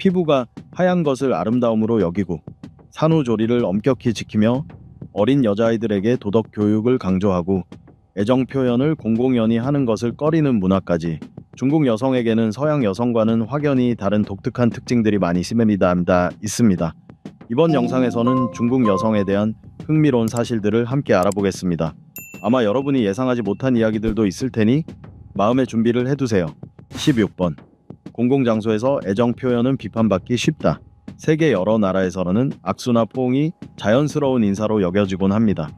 피부가 하얀 것을 아름다움으로 여기고 산후조리를 엄격히 지키며 어린 여자아이들에게 도덕 교육을 강조하고 애정 표현을 공공연히 하는 것을 꺼리는 문화까지 중국 여성에게는 서양 여성과는 확연히 다른 독특한 특징들이 많이 있습니다. 이번 영상에서는 중국 여성에 대한 흥미로운 사실들을 함께 알아보겠습니다. 아마 여러분이 예상하지 못한 이야기들도 있을 테니 마음의 준비를 해두세요. 16번. 공공장소에서 애정 표현은 비판받기 쉽다. 세계 여러 나라에서는 악수나 포옹이 자연스러운 인사로 여겨지곤 합니다.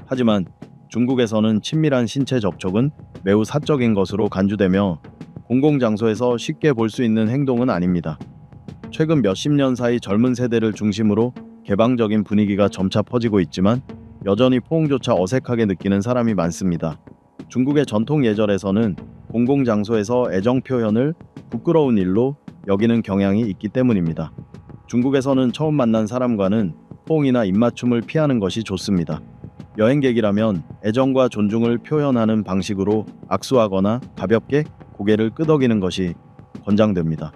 하지만 중국에서는 친밀한 신체 접촉은 매우 사적인 것으로 간주되며 공공장소에서 쉽게 볼 수 있는 행동은 아닙니다. 최근 몇십 년 사이 젊은 세대를 중심으로 개방적인 분위기가 점차 퍼지고 있지만 여전히 포옹조차 어색하게 느끼는 사람이 많습니다. 중국의 전통 예절에서는 공공장소에서 애정 표현을 부끄러운 일로 여기는 경향이 있기 때문입니다. 중국에서는 처음 만난 사람과는 포옹이나 입맞춤을 피하는 것이 좋습니다. 여행객이라면 애정과 존중을 표현하는 방식으로 악수하거나 가볍게 고개를 끄덕이는 것이 권장됩니다.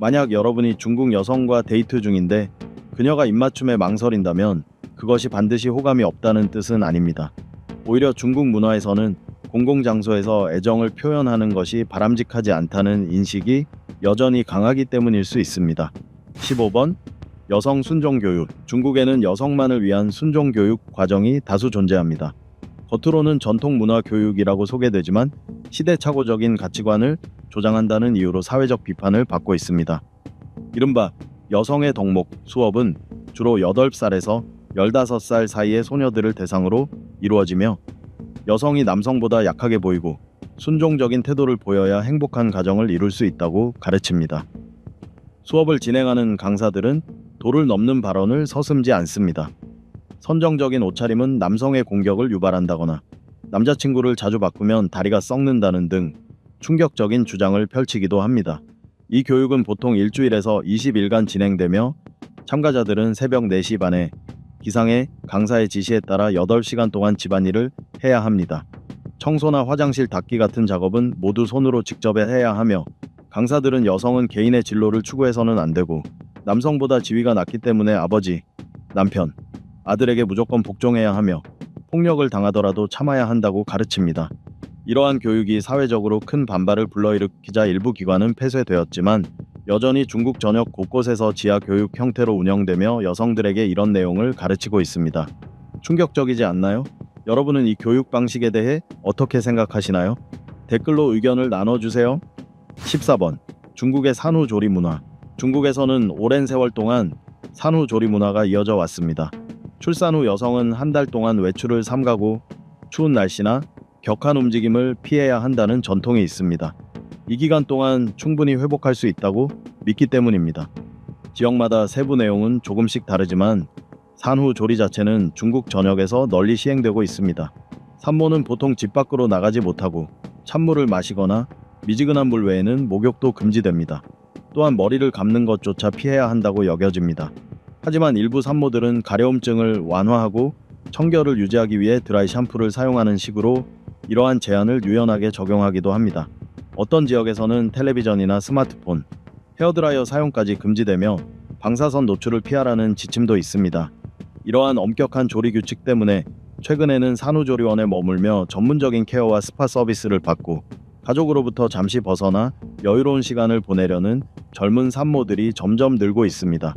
만약 여러분이 중국 여성과 데이트 중인데 그녀가 입맞춤에 망설인다면 그것이 반드시 호감이 없다는 뜻은 아닙니다. 오히려 중국 문화에서는 공공장소에서 애정을 표현하는 것이 바람직하지 않다는 인식이 여전히 강하기 때문일 수 있습니다. 15번. 여성 순종교육. 중국에는 여성만을 위한 순종교육 과정이 다수 존재합니다. 겉으로는 전통 문화 교육이라고 소개되지만 시대착오적인 가치관을 조장한다는 이유로 사회적 비판을 받고 있습니다. 이른바 여성의 덕목 수업은 주로 8살에서 15살 사이의 소녀들을 대상으로 이루어지며 여성이 남성보다 약하게 보이고 순종적인 태도를 보여야 행복한 가정을 이룰 수 있다고 가르칩니다. 수업을 진행하는 강사들은 도를 넘는 발언을 서슴지 않습니다. 선정적인 옷차림은 남성의 공격을 유발한다거나 남자친구를 자주 바꾸면 다리가 썩는다는 등 충격적인 주장을 펼치기도 합니다. 이 교육은 보통 일주일에서 20일간 진행되며 참가자들은 새벽 4시 반에 기상의 강사의 지시에 따라 8시간 동안 집안일을 해야 합니다. 청소나 화장실 닦기 같은 작업은 모두 손으로 직접 해야 하며 강사들은 여성은 개인의 진로를 추구해서는 안 되고 남성보다 지위가 낮기 때문에 아버지, 남편, 아들에게 무조건 복종해야 하며 폭력을 당하더라도 참아야 한다고 가르칩니다. 이러한 교육이 사회적으로 큰 반발을 불러일으키자 일부 기관은 폐쇄되었지만 여전히 중국 전역 곳곳에서 지하 교육 형태로 운영되며 여성들에게 이런 내용을 가르치고 있습니다. 충격적이지 않나요? 여러분은 이 교육 방식에 대해 어떻게 생각하시나요? 댓글로 의견을 나눠주세요. 14번. 중국의 산후조리 문화. 중국에서는 오랜 세월 동안 산후조리 문화가 이어져 왔습니다. 출산 후 여성은 한 달 동안 외출을 삼가고 추운 날씨나 격한 움직임을 피해야 한다는 전통이 있습니다. 이 기간 동안 충분히 회복할 수 있다고 믿기 때문입니다. 지역마다 세부 내용은 조금씩 다르지만 산후조리 자체는 중국 전역에서 널리 시행되고 있습니다. 산모는 보통 집 밖으로 나가지 못하고 찬물을 마시거나 미지근한 물 외에는 목욕도 금지됩니다. 또한 머리를 감는 것조차 피해야 한다고 여겨집니다. 하지만 일부 산모들은 가려움증을 완화하고 청결을 유지하기 위해 드라이 샴푸를 사용하는 식으로 이러한 제한을 유연하게 적용하기도 합니다. 어떤 지역에서는 텔레비전이나 스마트폰, 헤어드라이어 사용까지 금지되며 방사선 노출을 피하라는 지침도 있습니다. 이러한 엄격한 조리 규칙 때문에 최근에는 산후조리원에 머물며 전문적인 케어와 스파 서비스를 받고 가족으로부터 잠시 벗어나 여유로운 시간을 보내려는 젊은 산모들이 점점 늘고 있습니다.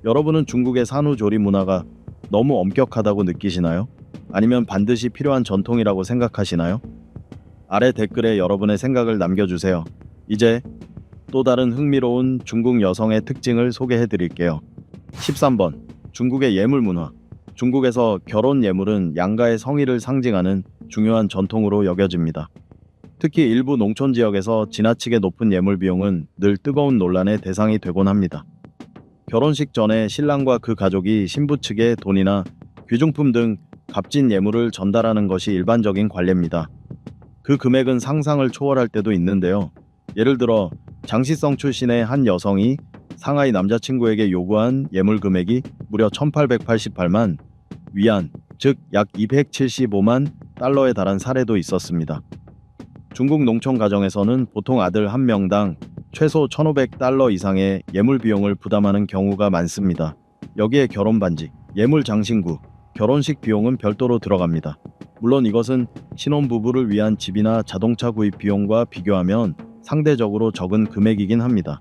여러분은 중국의 산후조리 문화가 너무 엄격하다고 느끼시나요? 아니면 반드시 필요한 전통이라고 생각하시나요? 아래 댓글에 여러분의 생각을 남겨주세요. 이제 또 다른 흥미로운 중국 여성의 특징을 소개해 드릴게요. 13번. 중국의 예물 문화. 중국에서 결혼 예물은 양가의 성의를 상징하는 중요한 전통으로 여겨집니다. 특히 일부 농촌 지역에서 지나치게 높은 예물 비용은 늘 뜨거운 논란의 대상이 되곤 합니다. 결혼식 전에 신랑과 그 가족이 신부 측에 돈이나 귀중품 등 값진 예물을 전달하는 것이 일반적인 관례입니다. 그 금액은 상상을 초월할 때도 있는데요. 예를 들어 장시성 출신의 한 여성이 상하이 남자친구에게 요구한 예물 금액이 무려 1888만 위안, 즉 약 275만 달러에 달한 사례도 있었습니다. 중국 농촌 가정에서는 보통 아들 한 명당 최소 1,500달러 이상의 예물 비용을 부담하는 경우가 많습니다. 여기에 결혼 반지, 예물 장신구, 결혼식 비용은 별도로 들어갑니다. 물론 이것은 신혼부부를 위한 집이나 자동차 구입 비용과 비교하면 상대적으로 적은 금액이긴 합니다.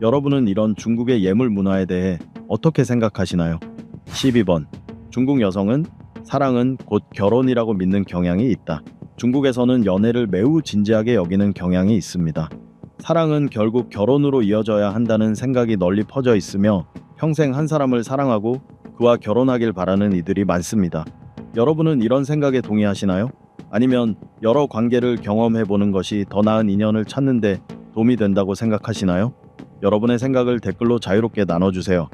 여러분은 이런 중국의 예물 문화에 대해 어떻게 생각하시나요? 12번. 중국 여성은 사랑은 곧 결혼이라고 믿는 경향이 있다. 중국에서는 연애를 매우 진지하게 여기는 경향이 있습니다. 사랑은 결국 결혼으로 이어져야 한다는 생각이 널리 퍼져 있으며 평생 한 사람을 사랑하고 그와 결혼하길 바라는 이들이 많습니다. 여러분은 이런 생각에 동의하시나요? 아니면 여러 관계를 경험해보는 것이 더 나은 인연을 찾는데 도움이 된다고 생각하시나요? 여러분의 생각을 댓글로 자유롭게 나눠주세요.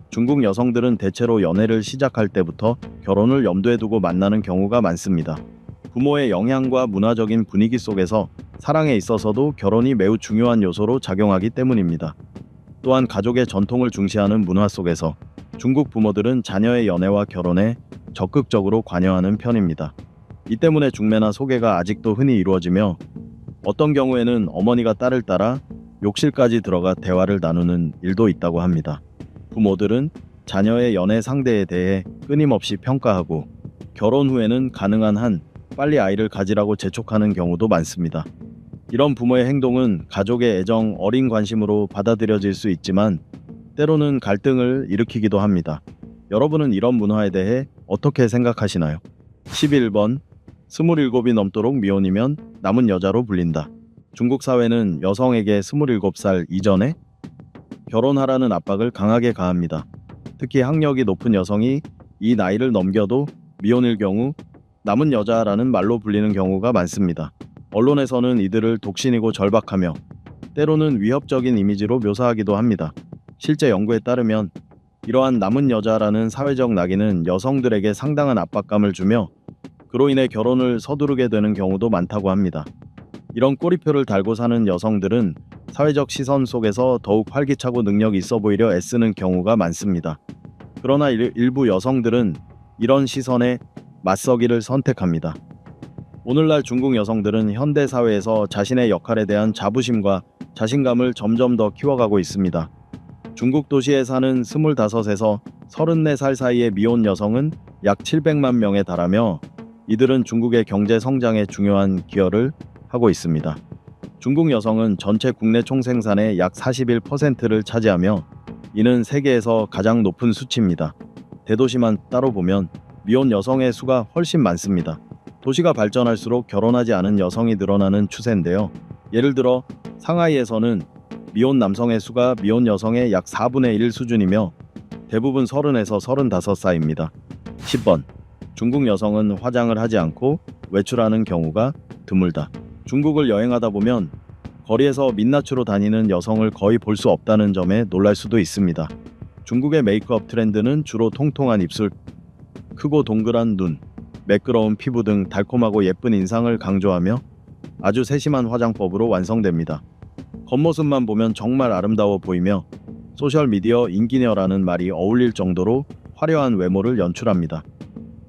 중국 여성들은 대체로 연애를 시작할 때부터 결혼을 염두에 두고 만나는 경우가 많습니다. 부모의 영향과 문화적인 분위기 속에서 사랑에 있어서도 결혼이 매우 중요한 요소로 작용하기 때문입니다. 또한 가족의 전통을 중시하는 문화 속에서 중국 부모들은 자녀의 연애와 결혼에 적극적으로 관여하는 편입니다. 이 때문에 중매나 소개가 아직도 흔히 이루어지며 어떤 경우에는 어머니가 딸을 따라 욕실까지 들어가 대화를 나누는 일도 있다고 합니다. 부모들은 자녀의 연애 상대에 대해 끊임없이 평가하고 결혼 후에는 가능한 한 빨리 아이를 가지라고 재촉하는 경우도 많습니다. 이런 부모의 행동은 가족의 애정 어린 관심으로 받아들여질 수 있지만 때로는 갈등을 일으키기도 합니다. 여러분은 이런 문화에 대해 어떻게 생각하시나요? 11번. 27이 넘도록 미혼이면 남은 여자로 불린다. 중국 사회는 여성에게 27살 이전에 결혼하라는 압박을 강하게 가합니다. 특히 학력이 높은 여성이 이 나이를 넘겨도 미혼일 경우 남은 여자라는 말로 불리는 경우가 많습니다. 언론에서는 이들을 독신이고 절박하며 때로는 위협적인 이미지로 묘사하기도 합니다. 실제 연구에 따르면 이러한 남은 여자라는 사회적 낙인은 여성들에게 상당한 압박감을 주며 그로 인해 결혼을 서두르게 되는 경우도 많다고 합니다. 이런 꼬리표를 달고 사는 여성들은 사회적 시선 속에서 더욱 활기차고 능력 있어 보이려 애쓰는 경우가 많습니다. 그러나 일부 여성들은 이런 시선에 맞서기를 선택합니다. 오늘날 중국 여성들은 현대 사회에서 자신의 역할에 대한 자부심과 자신감을 점점 더 키워가고 있습니다. 중국 도시에 사는 25에서 34살 사이의 미혼 여성은 약 700만 명에 달하며 이들은 중국의 경제 성장에 중요한 기여를 하고 있습니다. 중국 여성은 전체 국내 총생산의 약 41%를 차지하며 이는 세계에서 가장 높은 수치입니다. 대도시만 따로 보면 미혼 여성의 수가 훨씬 많습니다. 도시가 발전할수록 결혼하지 않은 여성이 늘어나는 추세인데요. 예를 들어 상하이에서는 미혼 남성의 수가 미혼 여성의 약 4분의 1 수준이며 대부분 30에서 35살입니다. 10번. 중국 여성은 화장을 하지 않고 외출하는 경우가 드물다. 중국을 여행하다 보면 거리에서 민낯으로 다니는 여성을 거의 볼 수 없다는 점에 놀랄 수도 있습니다. 중국의 메이크업 트렌드는 주로 통통한 입술, 크고 동그란 눈, 매끄러운 피부 등 달콤하고 예쁜 인상을 강조하며 아주 세심한 화장법으로 완성됩니다. 겉모습만 보면 정말 아름다워 보이며 소셜미디어 인기녀라는 말이 어울릴 정도로 화려한 외모를 연출합니다.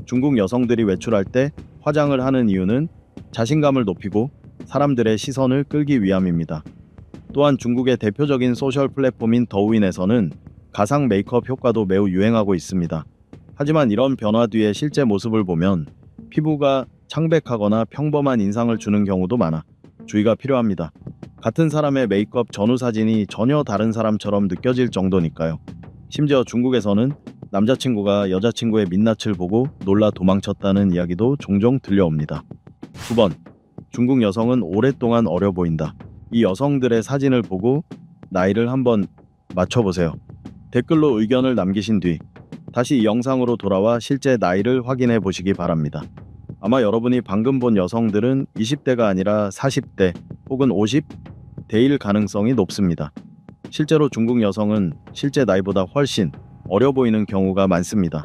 중국 여성들이 외출할 때 화장을 하는 이유는 자신감을 높이고 사람들의 시선을 끌기 위함입니다. 또한 중국의 대표적인 소셜 플랫폼인 더우인에서는 가상 메이크업 효과도 매우 유행하고 있습니다. 하지만 이런 변화 뒤의 실제 모습을 보면 피부가 창백하거나 평범한 인상을 주는 경우도 많아 주의가 필요합니다. 같은 사람의 메이크업 전후 사진이 전혀 다른 사람처럼 느껴질 정도니까요. 심지어 중국에서는 남자친구가 여자친구의 민낯을 보고 놀라 도망쳤다는 이야기도 종종 들려옵니다. 9번. 중국 여성은 오랫동안 어려 보인다. 이 여성들의 사진을 보고 나이를 한번 맞춰보세요. 댓글로 의견을 남기신 뒤 다시 이 영상으로 돌아와 실제 나이를 확인해 보시기 바랍니다. 아마 여러분이 방금 본 여성들은 20대가 아니라 40대 혹은 50대일 가능성이 높습니다. 실제로 중국 여성은 실제 나이보다 훨씬 어려 보이는 경우가 많습니다.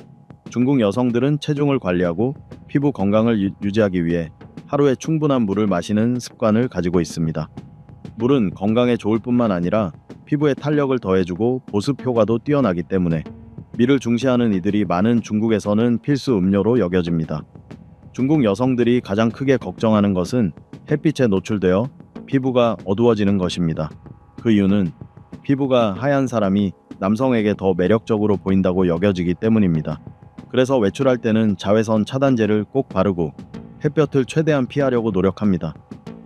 중국 여성들은 체중을 관리하고 피부 건강을 유지하기 위해 하루에 충분한 물을 마시는 습관을 가지고 있습니다. 물은 건강에 좋을 뿐만 아니라 피부에 탄력을 더해주고 보습 효과도 뛰어나기 때문에 미를 중시하는 이들이 많은 중국에서는 필수 음료로 여겨집니다. 중국 여성들이 가장 크게 걱정하는 것은 햇빛에 노출되어 피부가 어두워지는 것입니다. 그 이유는 피부가 하얀 사람이 남성에게 더 매력적으로 보인다고 여겨지기 때문입니다. 그래서 외출할 때는 자외선 차단제를 꼭 바르고 햇볕을 최대한 피하려고 노력합니다.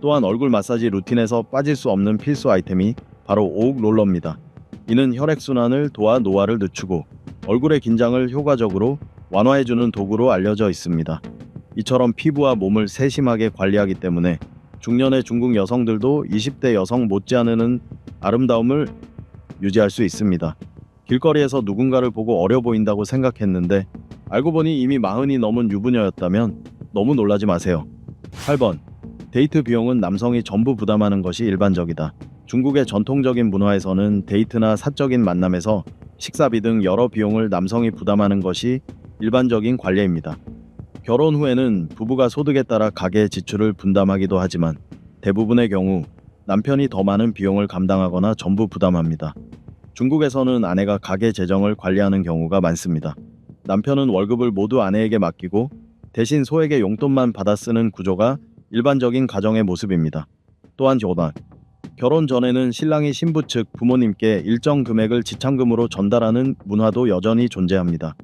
또한 얼굴 마사지 루틴에서 빠질 수 없는 필수 아이템이 바로 오욱 롤러입니다. 이는 혈액순환을 도와 노화를 늦추고 얼굴의 긴장을 효과적으로 완화해주는 도구로 알려져 있습니다. 이처럼 피부와 몸을 세심하게 관리하기 때문에 중년의 중국 여성들도 20대 여성 못지않은 아름다움을 유지할 수 있습니다. 길거리에서 누군가를 보고 어려 보인다고 생각했는데 알고 보니 이미 40이 넘은 유부녀였다면 너무 놀라지 마세요. 8번. 데이트 비용은 남성이 전부 부담하는 것이 일반적이다. 중국의 전통적인 문화에서는 데이트나 사적인 만남에서 식사비 등 여러 비용을 남성이 부담하는 것이 일반적인 관례입니다. 결혼 후에는 부부가 소득에 따라 가계 지출을 분담하기도 하지만 대부분의 경우 남편이 더 많은 비용을 감당하거나 전부 부담합니다. 중국에서는 아내가 가계 재정을 관리하는 경우가 많습니다. 남편은 월급을 모두 아내에게 맡기고 대신 소액의 용돈만 받아 쓰는 구조가 일반적인 가정의 모습입니다. 또한 결혼 전에는 신랑이 신부 측 부모님께 일정 금액을 지참금으로 전달하는 문화도 여전히 존재합니다.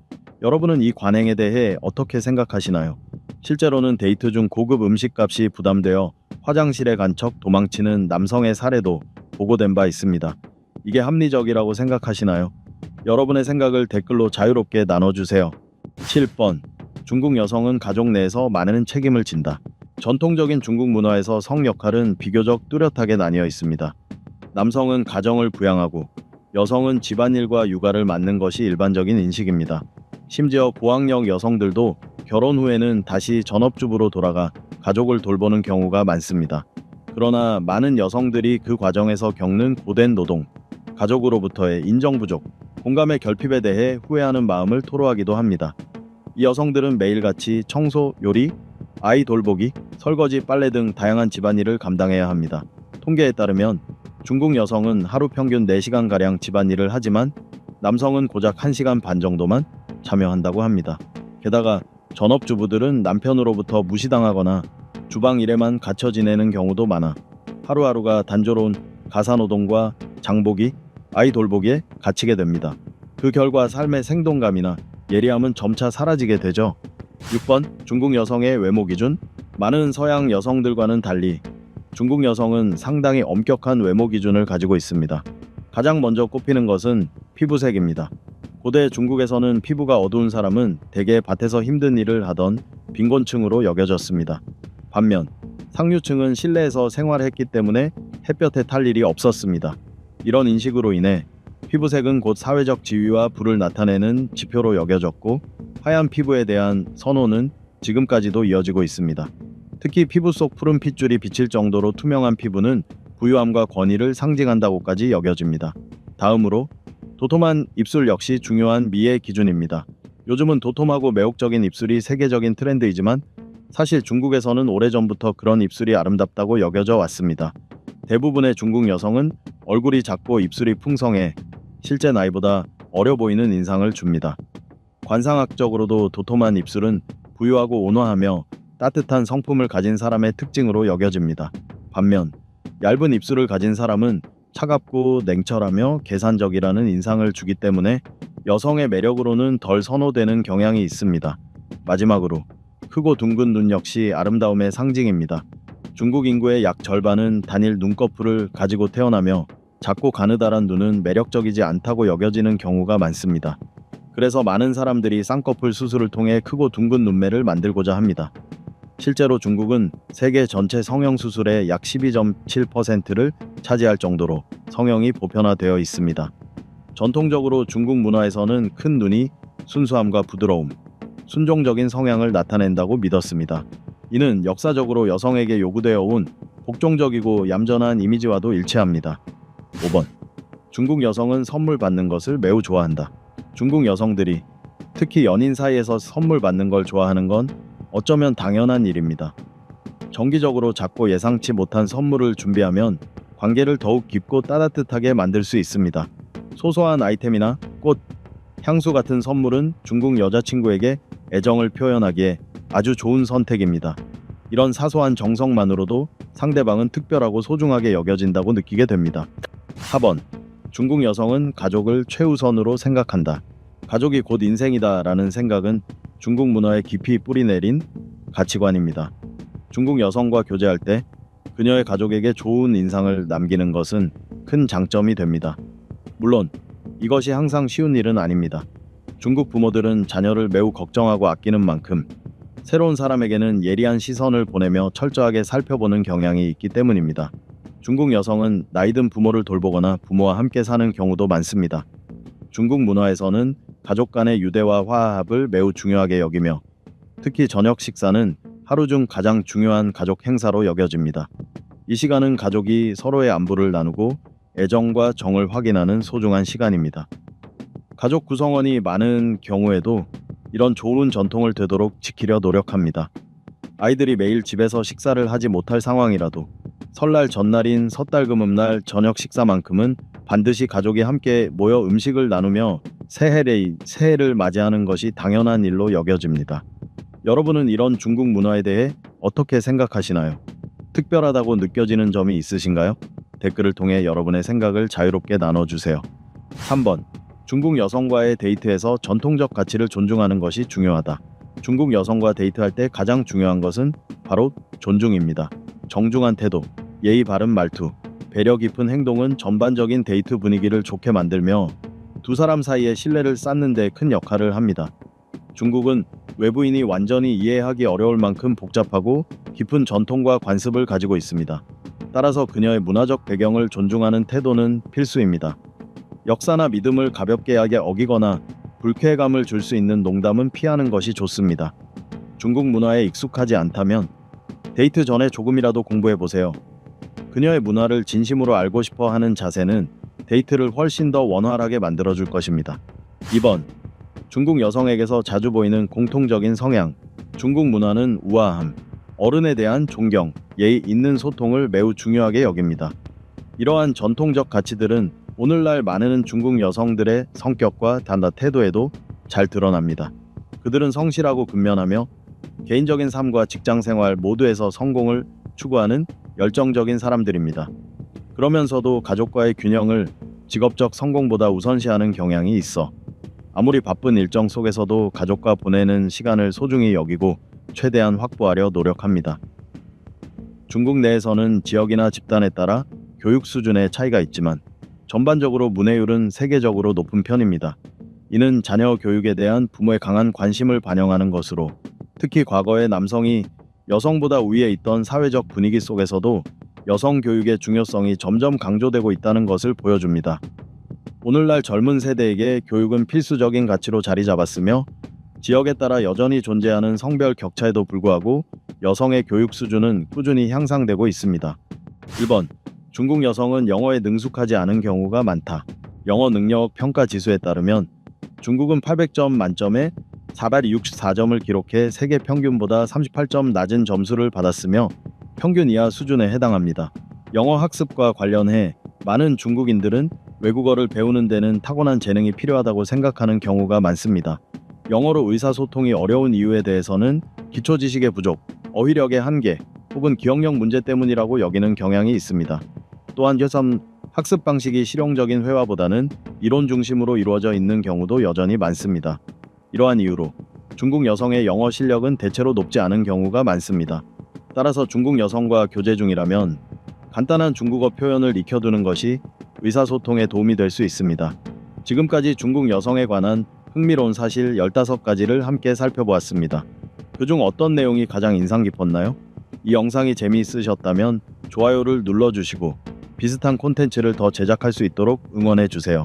여러분은 이 관행에 대해 어떻게 생각하시나요? 실제로는 데이트 중 고급 음식값이 부담되어 화장실에 간 척 도망치는 남성의 사례도 보고된 바 있습니다. 이게 합리적이라고 생각하시나요? 여러분의 생각을 댓글로 자유롭게 나눠주세요. 7번. 중국 여성은 가족 내에서 많은 책임을 진다. 전통적인 중국 문화에서 성 역할은 비교적 뚜렷하게 나뉘어 있습니다. 남성은 가정을 부양하고 여성은 집안일과 육아를 맡는 것이 일반적인 인식입니다. 심지어 고학력 여성들도 결혼 후에는 다시 전업주부로 돌아가 가족을 돌보는 경우가 많습니다. 그러나 많은 여성들이 그 과정에서 겪는 고된 노동, 가족으로부터의 인정 부족, 공감의 결핍에 대해 후회하는 마음을 토로하기도 합니다. 이 여성들은 매일같이 청소, 요리, 아이 돌보기, 설거지, 빨래 등 다양한 집안일을 감당해야 합니다. 통계에 따르면 중국 여성은 하루 평균 4시간가량 집안일을 하지만 남성은 고작 1시간 반 정도만 참여한다고 합니다. 게다가 전업주부들은 남편으로부터 무시당하거나 주방 일에만 갇혀 지내는 경우도 많아 하루하루가 단조로운 가사노동과 장보기, 아이 돌보기에 갇히게 됩니다. 그 결과 삶의 생동감이나 예리함은 점차 사라지게 되죠. 6번. 중국 여성의 외모 기준. 많은 서양 여성들과는 달리 중국 여성은 상당히 엄격한 외모 기준을 가지고 있습니다. 가장 먼저 꼽히는 것은 피부색입니다. 고대 중국에서는 피부가 어두운 사람은 대개 밭에서 힘든 일을 하던 빈곤층으로 여겨졌습니다. 반면 상류층은 실내에서 생활했기 때문에 햇볕에 탈 일이 없었습니다. 이런 인식으로 인해 피부색은 곧 사회적 지위와 부를 나타내는 지표로 여겨졌고 하얀 피부에 대한 선호는 지금까지도 이어지고 있습니다. 특히 피부 속 푸른 핏줄이 비칠 정도로 투명한 피부는 부유함과 권위를 상징한다고까지 여겨집니다. 다음으로 도톰한 입술 역시 중요한 미의 기준입니다. 요즘은 도톰하고 매혹적인 입술이 세계적인 트렌드이지만 사실 중국에서는 오래전부터 그런 입술이 아름답다고 여겨져 왔습니다. 대부분의 중국 여성은 얼굴이 작고 입술이 풍성해 실제 나이보다 어려 보이는 인상을 줍니다. 관상학적으로도 도톰한 입술은 부유하고 온화하며 따뜻한 성품을 가진 사람의 특징으로 여겨집니다. 반면 얇은 입술을 가진 사람은 차갑고 냉철하며 계산적이라는 인상을 주기 때문에 여성의 매력으로는 덜 선호되는 경향이 있습니다. 마지막으로 크고 둥근 눈 역시 아름다움의 상징입니다. 중국 인구의 약 절반은 단일 눈꺼풀을 가지고 태어나며 작고 가느다란 눈은 매력적이지 않다고 여겨지는 경우가 많습니다. 그래서 많은 사람들이 쌍꺼풀 수술을 통해 크고 둥근 눈매를 만들고자 합니다. 실제로 중국은 세계 전체 성형 수술의 약 12.7%를 차지할 정도로 성형이 보편화되어 있습니다. 전통적으로 중국 문화에서는 큰 눈이 순수함과 부드러움, 순종적인 성향을 나타낸다고 믿었습니다. 이는 역사적으로 여성에게 요구되어 온 복종적이고 얌전한 이미지와도 일치합니다. 5번. 중국 여성은 선물 받는 것을 매우 좋아한다. 중국 여성들이 특히 연인 사이에서 선물 받는 걸 좋아하는 건 어쩌면 당연한 일입니다. 정기적으로 작고 예상치 못한 선물을 준비하면 관계를 더욱 깊고 따뜻하게 만들 수 있습니다. 소소한 아이템이나 꽃, 향수 같은 선물은 중국 여자친구에게 애정을 표현하기에 아주 좋은 선택입니다. 이런 사소한 정성만으로도 상대방은 특별하고 소중하게 여겨진다고 느끼게 됩니다. 4번. 중국 여성은 가족을 최우선으로 생각한다. 가족이 곧 인생이다라는 생각은 중국 문화에 깊이 뿌리내린 가치관입니다. 중국 여성과 교제할 때 그녀의 가족에게 좋은 인상을 남기는 것은 큰 장점이 됩니다. 물론 이것이 항상 쉬운 일은 아닙니다. 중국 부모들은 자녀를 매우 걱정하고 아끼는 만큼 새로운 사람에게는 예리한 시선을 보내며 철저하게 살펴보는 경향이 있기 때문입니다. 중국 여성은 나이든 부모를 돌보거나 부모와 함께 사는 경우도 많습니다. 중국 문화에서는 가족 간의 유대와 화합을 매우 중요하게 여기며 특히 저녁 식사는 하루 중 가장 중요한 가족 행사로 여겨집니다. 이 시간은 가족이 서로의 안부를 나누고 애정과 정을 확인하는 소중한 시간입니다. 가족 구성원이 많은 경우에도 이런 좋은 전통을 되도록 지키려 노력합니다. 아이들이 매일 집에서 식사를 하지 못할 상황이라도 설날 전날인 섣달금음날 저녁 식사만큼은 반드시 가족이 함께 모여 음식을 나누며 새해를 맞이하는 것이 당연한 일로 여겨집니다. 여러분은 이런 중국 문화에 대해 어떻게 생각하시나요? 특별하다고 느껴지는 점이 있으신가요? 댓글을 통해 여러분의 생각을 자유롭게 나눠주세요. 3번. 중국 여성과의 데이트에서 전통적 가치를 존중하는 것이 중요하다. 중국 여성과 데이트할 때 가장 중요한 것은 바로 존중입니다. 정중한 태도, 예의 바른 말투, 배려 깊은 행동은 전반적인 데이트 분위기를 좋게 만들며 두 사람 사이의 신뢰를 쌓는 데 큰 역할을 합니다. 중국은 외부인이 완전히 이해하기 어려울 만큼 복잡하고 깊은 전통과 관습을 가지고 있습니다. 따라서 그녀의 문화적 배경을 존중하는 태도는 필수입니다. 역사나 믿음을 가볍게 하게 어기거나 불쾌감을 줄 수 있는 농담은 피하는 것이 좋습니다. 중국 문화에 익숙하지 않다면 데이트 전에 조금이라도 공부해 보세요. 그녀의 문화를 진심으로 알고 싶어 하는 자세는 데이트를 훨씬 더 원활하게 만들어줄 것입니다. 2번. 중국 여성에게서 자주 보이는 공통적인 성향. 중국 문화는 우아함, 어른에 대한 존경, 예의 있는 소통을 매우 중요하게 여깁니다. 이러한 전통적 가치들은 오늘날 많은 중국 여성들의 성격과 태도에도 잘 드러납니다. 그들은 성실하고 근면하며 개인적인 삶과 직장 생활 모두에서 성공을 추구하는 열정적인 사람들입니다. 그러면서도 가족과의 균형을 직업적 성공보다 우선시하는 경향이 있어 아무리 바쁜 일정 속에서도 가족과 보내는 시간을 소중히 여기고 최대한 확보하려 노력합니다. 중국 내에서는 지역이나 집단에 따라 교육 수준의 차이가 있지만 전반적으로 문해율은 세계적으로 높은 편입니다. 이는 자녀 교육에 대한 부모의 강한 관심을 반영하는 것으로 특히 과거에 남성이 여성보다 우위에 있던 사회적 분위기 속에서도 여성 교육의 중요성이 점점 강조되고 있다는 것을 보여줍니다. 오늘날 젊은 세대에게 교육은 필수적인 가치로 자리 잡았으며 지역에 따라 여전히 존재하는 성별 격차에도 불구하고 여성의 교육 수준은 꾸준히 향상되고 있습니다. 1번. 중국 여성은 영어에 능숙하지 않은 경우가 많다. 영어 능력 평가 지수에 따르면 중국은 800점 만점에 464점을 기록해 세계 평균보다 38점 낮은 점수를 받았으며 평균 이하 수준에 해당합니다. 영어 학습과 관련해 많은 중국인들은 외국어를 배우는 데는 타고난 재능이 필요하다고 생각하는 경우가 많습니다. 영어로 의사소통이 어려운 이유에 대해서는 기초 지식의 부족, 어휘력의 한계, 혹은 기억력 문제 때문이라고 여기는 경향이 있습니다. 또한 학습 방식이 실용적인 회화보다는 이론 중심으로 이루어져 있는 경우도 여전히 많습니다. 이러한 이유로 중국 여성의 영어 실력은 대체로 높지 않은 경우가 많습니다. 따라서 중국 여성과 교제 중이라면 간단한 중국어 표현을 익혀두는 것이 의사소통에 도움이 될 수 있습니다. 지금까지 중국 여성에 관한 흥미로운 사실 15가지를 함께 살펴보았습니다. 그중 어떤 내용이 가장 인상 깊었나요? 이 영상이 재미있으셨다면 좋아요를 눌러주시고 비슷한 콘텐츠를 더 제작할 수 있도록 응원해주세요.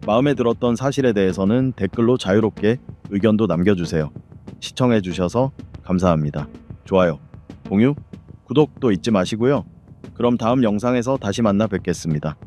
마음에 들었던 사실에 대해서는 댓글로 자유롭게 의견도 남겨주세요. 시청해주셔서 감사합니다. 좋아요, 공유, 구독도 잊지 마시고요. 그럼 다음 영상에서 다시 만나 뵙겠습니다.